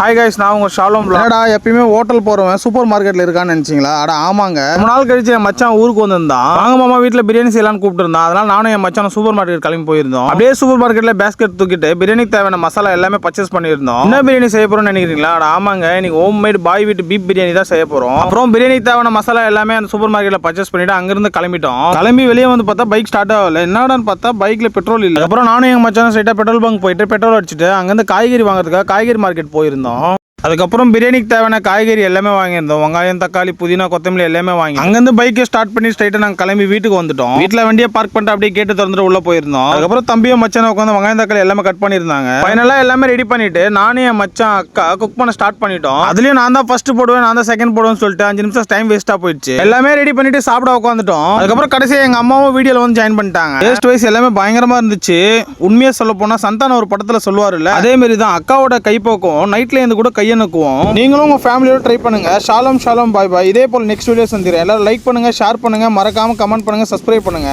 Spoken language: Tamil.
ஹாய் கைஸ், நான் உங்க ஷாலோம். என்னடா எப்பயுமே ஹோட்டல் போறவன் சூப்பர் மார்க்கெட்ல இருக்கான்னு நினைச்சீங்களா? அட ஆமாங்க. ரொம்ப நாள் கழிச்சு என் மச்சான் ஊருக்கு வந்திருந்தான். வாங்க மாமா வீட்டுல பிரியாணி செய்யலாம்னு கூப்பிட்டு இருந்தான். அதனால நானும் என் மச்சான் சூப்பர் மார்க்கெட் கிளம்பி போயிருந்தோம். அப்படியே சூப்பர் மார்க்கெட்ல பேஸ்கெட் தூக்கிட்டு பிரியாணிக்கு தேவையான மசாலா எல்லாமே பர்ச்சேஸ் பண்ணியிருந்தோம். என்ன பிரியாணி செய்ய போறோம்னு நினைக்கிறீங்களா? அட ஆமாங்க, இன்னைக்கு ஹோம் மேட் பாய் வீட்டு பீப் பிரியாணி தான் செய்ய போறோம். அப்புறம் பிரியாணிக்கு தேவையான மசாலா எல்லாமே அந்த சூப்பர் மார்க்கெட்ல பர்ச்சேஸ் பண்ணிட்டு அங்கிருந்து கிளம்பிட்டோம். கிளம்பி வெளியே வந்து பார்த்தா பைக் ஸ்டார்ட் ஆகல. என்னடான்னு பார்த்தா பைக்ல பெட்ரோல் இல்ல. அப்புறம் நானும் என் மச்சான் ஸ்ட்ரைட்டா பெட்ரோல் பங்க் போயிட்டு பெட்ரோல் அடிச்சுட்டு அங்கிருந்து காய்கறி வாங்குறதுக்காக காய்கறி மார்க்கெட் போயிருந்தோம். அதுக்கப்புறம் பிரியாணிக்கு தேவையான காய்கறி எல்லாமே வாங்கியிருந்தோம். வெங்காயம், தக்காளி, புதினா, கொத்தமல்லி எல்லாமே வாங்கி அங்கேருந்து பைக்கை ஸ்டார்ட் பண்ணி ஸ்ட்ரைட்டாக நாங்கள் கிளம்பி வீட்டுக்கு வந்துட்டோம். வீட்டில் வண்டியை பார்க் பண்ணிட்டு அப்படியே கேட்டு திறந்துட்டு உள்ள போயிருந்தோம். அதுக்கப்புறம் தம்பியும் மச்சான் உட்காந்து வெங்காயம், தக்காளி எல்லாமே கட் பண்ணியிருந்தாங்க. ஃபைனலாக எல்லாமே ரெடி பண்ணிட்டு நானே என் மச்சான் அக்கா குக் பண்ண ஸ்டார்ட் பண்ணிட்டோம். அதுலயும் நான் தான் ஃபர்ஸ்ட் போடுவேன், நான் தான் செகண்ட் போடுவேன்னு சொல்லிட்டு 5 நிமிஷம் டைம் வேஸ்டா போயிடுச்சு. எல்லாமே ரெடி பண்ணிட்டு சாப்பிட உட்காந்துட்டோம். அதுக்கப்புறம் கடைசியாக எங்க அம்மாவும் வீடியோல வந்து ஜாயின் பண்ணிட்டாங்க. டேஸ்ட் வைஸ் எல்லாமே பயங்கரமா இருந்துச்சு. உண்மையா சொல்ல போனா சந்தான ஒரு படத்துல சொல்லுவாருல்ல, அதே மாதிரி தான் அக்காவோட கைப்போக்கும் நைட்ல இருந்து கூட கையனுக்குவோம். நீங்களும் உங்க ஃபேமிலியோட ட்ரை பண்ணுங்க. ஷாலோம் ஷாலோம், பாய் பாய். இதே போல நெக்ஸ்ட் வீடியோ சந்திக்கிறேன். எல்லாரும் லைக் பண்ணுங்க, ஷேர் பண்ணுங்க, மறக்காம கமெண்ட் பண்ணுங்க, சப்ஸ்கிரைப் பண்ணுங்க.